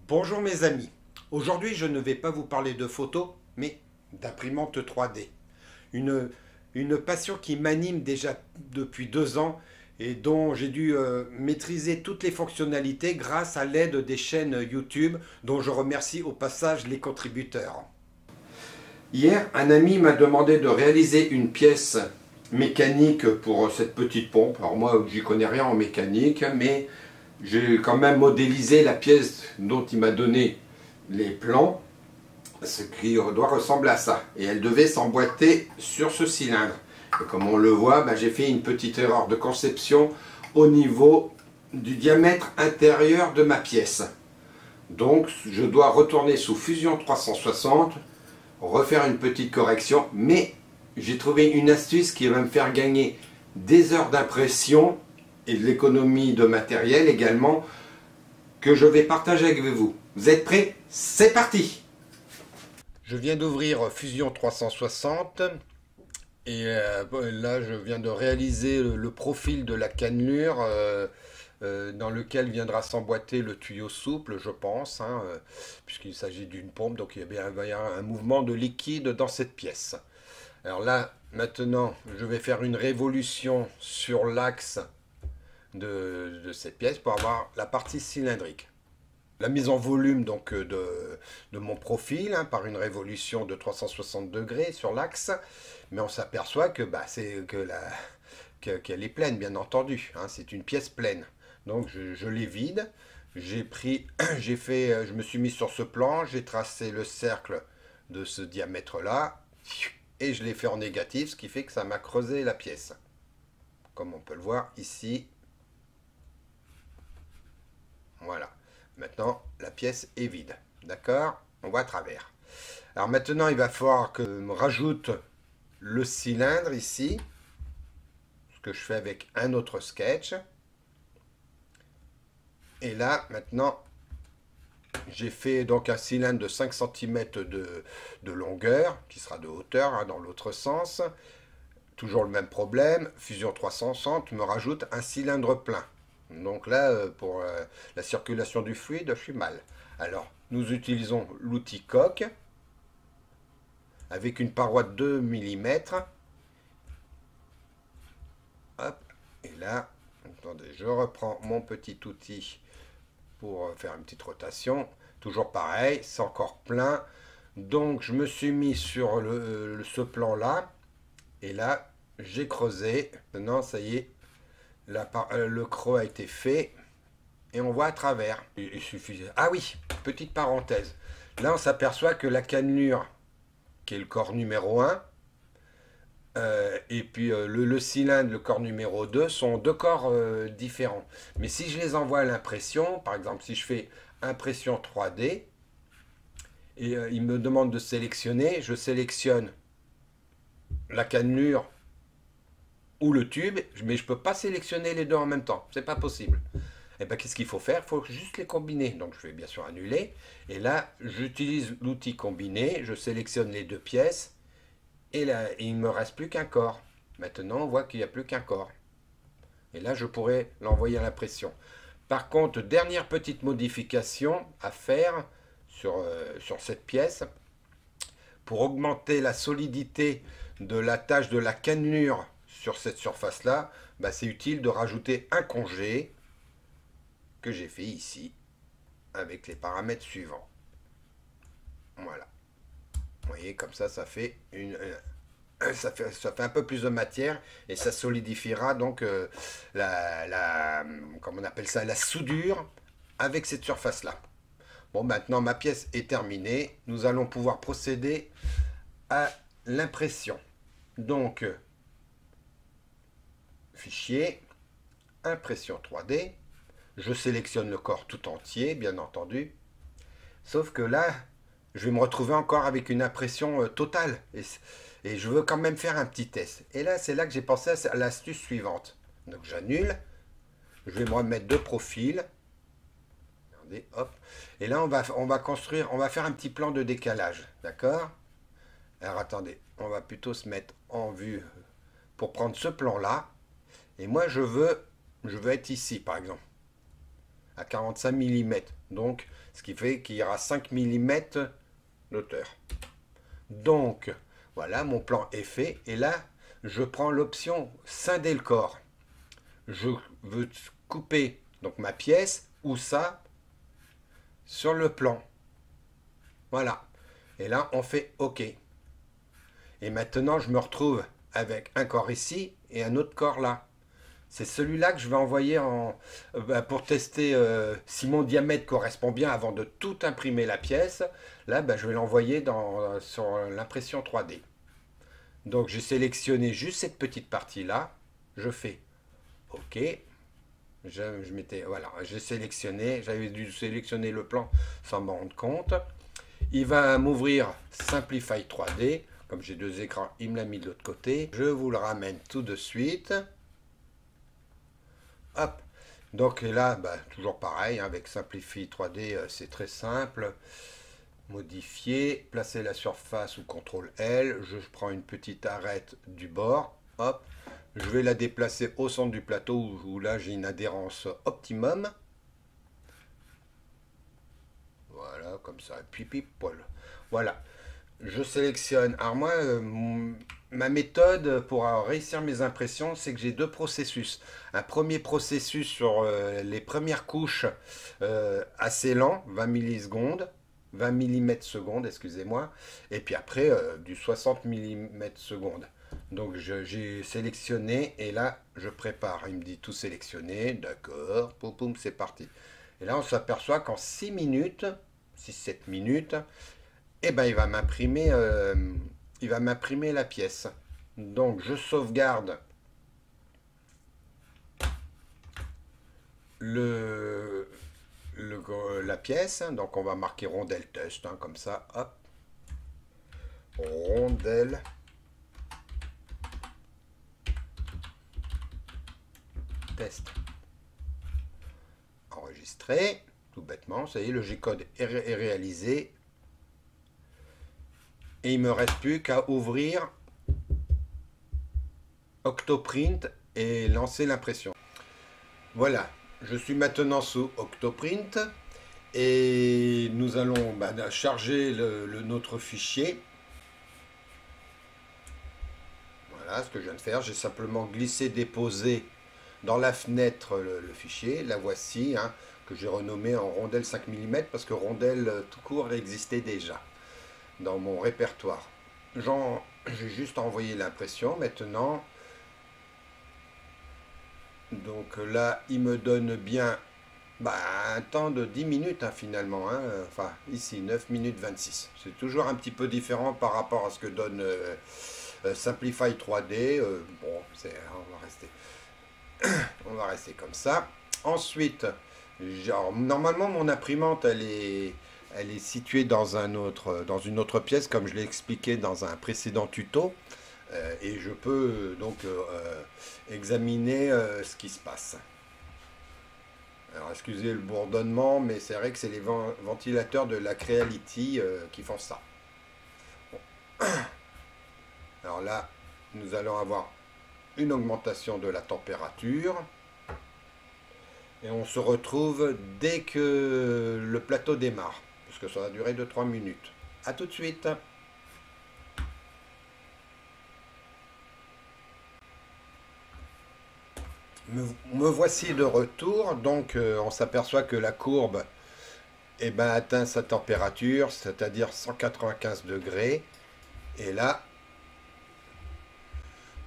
Bonjour mes amis, aujourd'hui je ne vais pas vous parler de photos, mais d'imprimante 3D. Une, une passion qui m'anime déjà depuis 2 ans et dont j'ai dû maîtriser toutes les fonctionnalités grâce à l'aide des chaînes YouTube dont je remercie au passage les contributeurs. Hier, un ami m'a demandé de réaliser une pièce mécanique pour cette petite pompe. Alors moi, j'y connais rien en mécanique, mais j'ai quand même modélisé la pièce dont il m'a donné les plans, ce qui doit ressembler à ça. Et elle devait s'emboîter sur ce cylindre. Et comme on le voit, j'ai fait une petite erreur de conception au niveau du diamètre intérieur de ma pièce. Donc je dois retourner sous Fusion 360, refaire une petite correction, mais j'ai trouvé une astuce qui va me faire gagner des heures d'impression et de l'économie de matériel également, que je vais partager avec vous. Vous êtes prêts? C'est parti! Je viens d'ouvrir Fusion 360 et là je viens de réaliser le profil de la cannelure dans lequel viendra s'emboîter le tuyau souple, je pense, puisqu'il s'agit d'une pompe, donc il va y avoir un mouvement de liquide dans cette pièce. Alors là, maintenant, je vais faire une révolution sur l'axe de cette pièce pour avoir la partie cylindrique. La mise en volume donc de mon profil par une révolution de 360 degrés sur l'axe, mais on s'aperçoit que qu'elle est pleine, bien entendu, c'est une pièce pleine. Donc je l'ai vide, je me suis mis sur ce plan, j'ai tracé le cercle de ce diamètre là et je l'ai fait en négatif, ce qui fait que ça m'a creusé la pièce, comme on peut le voir ici. Voilà. Maintenant, la pièce est vide. D'accord? On voit à travers. Alors maintenant, il va falloir que je me rajoute le cylindre ici. Ce que je fais avec un autre sketch. Et là, maintenant, j'ai fait donc un cylindre de 5 cm de longueur, qui sera de hauteur dans l'autre sens. Toujours le même problème. Fusion 360 me rajoute un cylindre plein. Donc là, pour la circulation du fluide, je suis mal. Alors, nous utilisons l'outil coque avec une paroi de 2 mm. Hop, et là, attendez, je reprends mon petit outil pour faire une petite rotation. Toujours pareil, c'est encore plein. Donc, je me suis mis sur ce plan-là. Et là, j'ai creusé. Maintenant, ça y est, le creux a été fait et on voit à travers. Il suffit. Ah oui, petite parenthèse. Là, on s'aperçoit que la cannelure, qui est le corps numéro 1, et puis le cylindre, le corps numéro 2, sont deux corps différents. Mais si je les envoie à l'impression, par exemple, si je fais impression 3D, et il me demande de sélectionner, je sélectionne la cannelure ou le tube, mais je ne peux pas sélectionner les deux en même temps. C'est pas possible. Et bien qu'est-ce qu'il faut faire? Il faut juste les combiner. Donc je vais bien sûr annuler. Et là, j'utilise l'outil combiné, je sélectionne les deux pièces, et là, il ne me reste plus qu'un corps. Maintenant, on voit qu'il n'y a plus qu'un corps. Et là, je pourrais l'envoyer à l'impression. Par contre, dernière petite modification à faire sur cette pièce, pour augmenter la solidité de la tâche de la cannelure sur cette surface-là, c'est utile de rajouter un congé que j'ai fait ici avec les paramètres suivants. Voilà. Vous voyez, comme ça fait ça fait un peu plus de matière et ça solidifiera donc comment on appelle ça, la soudure avec cette surface-là. Bon, maintenant ma pièce est terminée. Nous allons pouvoir procéder à l'impression. Donc, fichier, impression 3D. Je sélectionne le corps tout entier, bien entendu. Sauf que là, je vais me retrouver encore avec une impression totale. Et je veux quand même faire un petit test. Et là, c'est là que j'ai pensé à l'astuce suivante. Donc j'annule. Je vais me remettre de profil. Regardez, hop. Et là, on va construire, on va faire un petit plan de décalage. D'accord? Alors attendez, on va plutôt se mettre en vue pour prendre ce plan-là. Et moi, je veux être ici, par exemple. à 45 mm. Donc, ce qui fait qu'il y aura 5 mm d'auteur. Donc, voilà, mon plan est fait. Et là, je prends l'option scinder le corps. Je veux couper donc ma pièce ou ça sur le plan. Voilà. Et là, on fait OK. Et maintenant, je me retrouve avec un corps ici et un autre corps là. C'est celui-là que je vais envoyer pour tester si mon diamètre correspond bien avant de tout imprimer la pièce. Là, je vais l'envoyer sur l'impression 3D. Donc, j'ai sélectionné juste cette petite partie-là. Je fais OK. Voilà, j'ai sélectionné. J'avais dû sélectionner le plan sans m'en rendre compte. Il va m'ouvrir Simplify 3D. Comme j'ai deux écrans, il me l'a mis de l'autre côté. Je vous le ramène tout de suite. Hop. Donc là, toujours pareil, hein, avec Simplify 3D, c'est très simple. Modifier, placer la surface ou CTRL L. Je prends une petite arête du bord. Hop. Je vais la déplacer au centre du plateau où là j'ai une adhérence optimum. Voilà, comme ça. Puis, poil. Voilà. Je sélectionne. Alors moi, ma méthode pour réussir mes impressions, c'est que j'ai deux processus. Un premier processus sur les premières couches assez lent, 20 millisecondes, 20 mm secondes, excusez-moi, et puis après du 60 mm secondes. Donc j'ai sélectionné et là je prépare. Il me dit tout sélectionné, d'accord, poum poum, c'est parti. Et là on s'aperçoit qu'en 6 minutes, 6-7 minutes, et il va m'imprimer la pièce. Donc je sauvegarde le, la pièce. Donc on va marquer rondelle test, hein, comme ça. Hop. Rondelle test. Enregistré. Tout bêtement, ça y est, le G-code est réalisé. Et il ne me reste plus qu'à ouvrir Octoprint et lancer l'impression. Voilà, je suis maintenant sous Octoprint et nous allons charger notre fichier. Voilà ce que je viens de faire. J'ai simplement glissé, déposé dans la fenêtre le fichier. La voici, hein, que j'ai renommé en rondelle 5 mm parce que rondelle tout court existait déjà dans mon répertoire. J'ai juste envoyé l'impression maintenant. Donc là, il me donne bien un temps de 10 minutes hein, finalement. Hein. Enfin, ici, 9 minutes 26. C'est toujours un petit peu différent par rapport à ce que donne Simplify 3D. Bon, on va rester comme ça. Ensuite, normalement, mon imprimante, elle est située dans une autre pièce, comme je l'ai expliqué dans un précédent tuto. Et je peux donc examiner ce qui se passe. Alors excusez le bourdonnement, mais c'est vrai que c'est les ventilateurs de la Creality qui font ça. Bon. Alors là, nous allons avoir une augmentation de la température. Et on se retrouve dès que le plateau démarre, puisque ça va durer 2-3 minutes. A tout de suite. Me voici de retour, donc on s'aperçoit que la courbe atteint sa température, c'est-à-dire 195 degrés. Et là,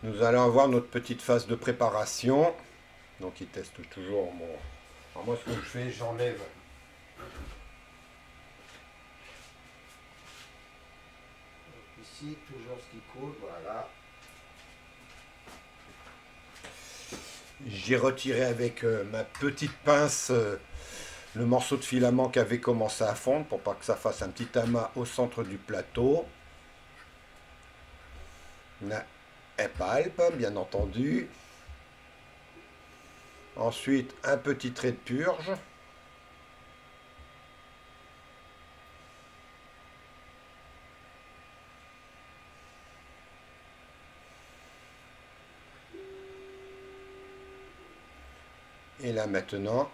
nous allons avoir notre petite phase de préparation. Donc il teste toujours mon... Alors moi ce que je fais, j'enlève ici toujours ce qui coule, voilà. J'ai retiré avec ma petite pince le morceau de filament qui avait commencé à fondre pour pas que ça fasse un petit amas au centre du plateau. Là, elle palpe, bien entendu. Ensuite, un petit trait de purge. Et là maintenant,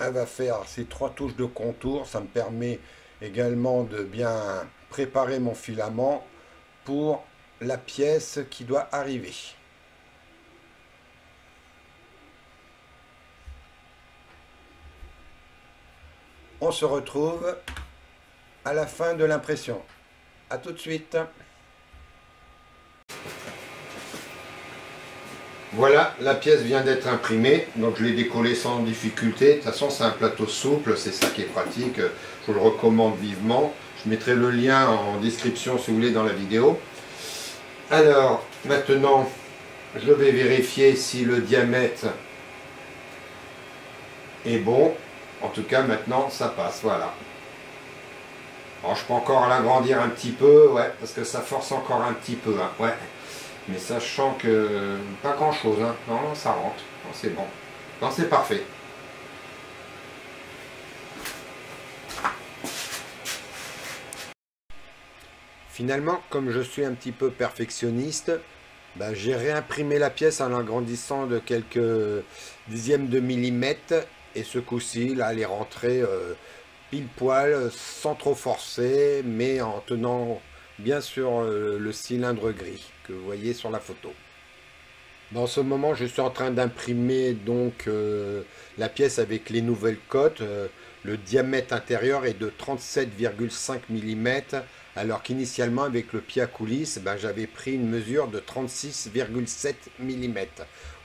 elle va faire ces 3 touches de contour. Ça me permet également de bien préparer mon filament pour la pièce qui doit arriver. On se retrouve à la fin de l'impression. A tout de suite. Voilà, la pièce vient d'être imprimée, donc je l'ai décollée sans difficulté. De toute façon, c'est un plateau souple, c'est ça qui est pratique. Je vous le recommande vivement. Je mettrai le lien en description si vous voulez dans la vidéo. Alors, maintenant, je vais vérifier si le diamètre est bon. En tout cas, maintenant, ça passe, voilà. Alors, je peux encore l'agrandir un petit peu, ouais, parce que ça force encore un petit peu, hein, ouais. Mais sachant que pas grand chose, hein. Non, ça rentre, c'est bon. Non, c'est parfait. Finalement, comme je suis un petit peu perfectionniste, ben, j'ai réimprimé la pièce en l'agrandissant de quelques dixièmes de millimètre. Et ce coup-ci, là, elle est rentrée pile poil, sans trop forcer, mais en tenant bien sur le cylindre gris que vous voyez sur la photo. Dans ce moment, je suis en train d'imprimer donc la pièce avec les nouvelles cotes. Le diamètre intérieur est de 37,5 mm, alors qu'initialement, avec le pied à coulisse, ben, j'avais pris une mesure de 36,7 mm.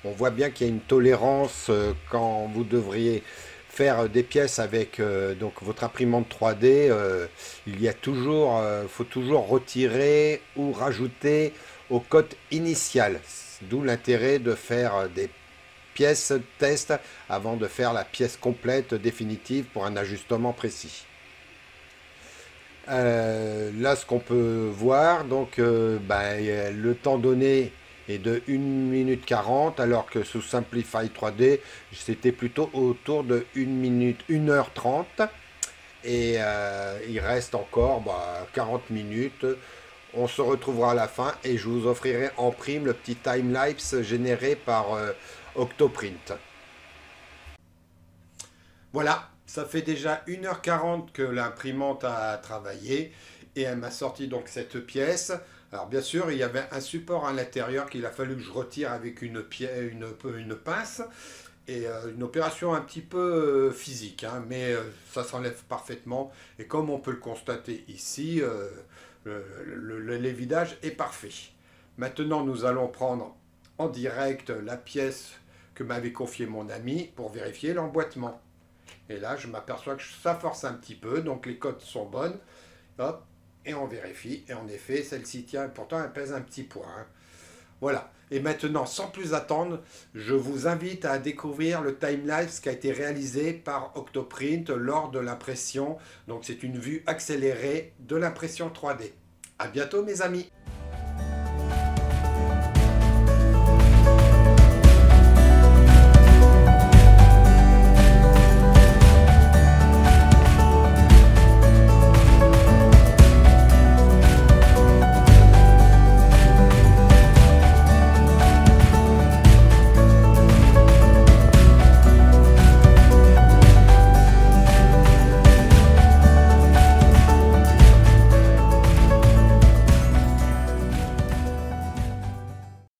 On voit bien qu'il y a une tolérance quand vous devriez faire des pièces avec donc votre imprimante 3D. Il y a toujours, faut toujours retirer ou rajouter aux cotes initiales. D'où l'intérêt de faire des pièces test avant de faire la pièce complète définitive pour un ajustement précis. Là, ce qu'on peut voir, donc ben, le temps donné est de 1 minute 40, alors que sous Simplify 3D, c'était plutôt autour de 1 minute, 1h30. Et il reste encore 40 minutes. On se retrouvera à la fin et je vous offrirai en prime le petit timelapse généré par Octoprint. Voilà, ça fait déjà 1h40 que l'imprimante a travaillé et elle m'a sorti donc cette pièce. Alors bien sûr, il y avait un support à l'intérieur qu'il a fallu que je retire avec une pince. Et une opération un petit peu physique, hein, mais ça s'enlève parfaitement. Et comme on peut le constater ici, l'évidage est parfait. Maintenant, nous allons prendre en direct la pièce que m'avait confiée mon ami pour vérifier l'emboîtement. Et là, je m'aperçois que ça force un petit peu, donc les cotes sont bonnes. Hop, et on vérifie. Et en effet, celle-ci tient, pourtant elle pèse un petit poids, hein. Voilà. Et maintenant, sans plus attendre, je vous invite à découvrir le timelapse qui a été réalisé par Octoprint lors de l'impression. Donc, c'est une vue accélérée de l'impression 3D. À bientôt, mes amis!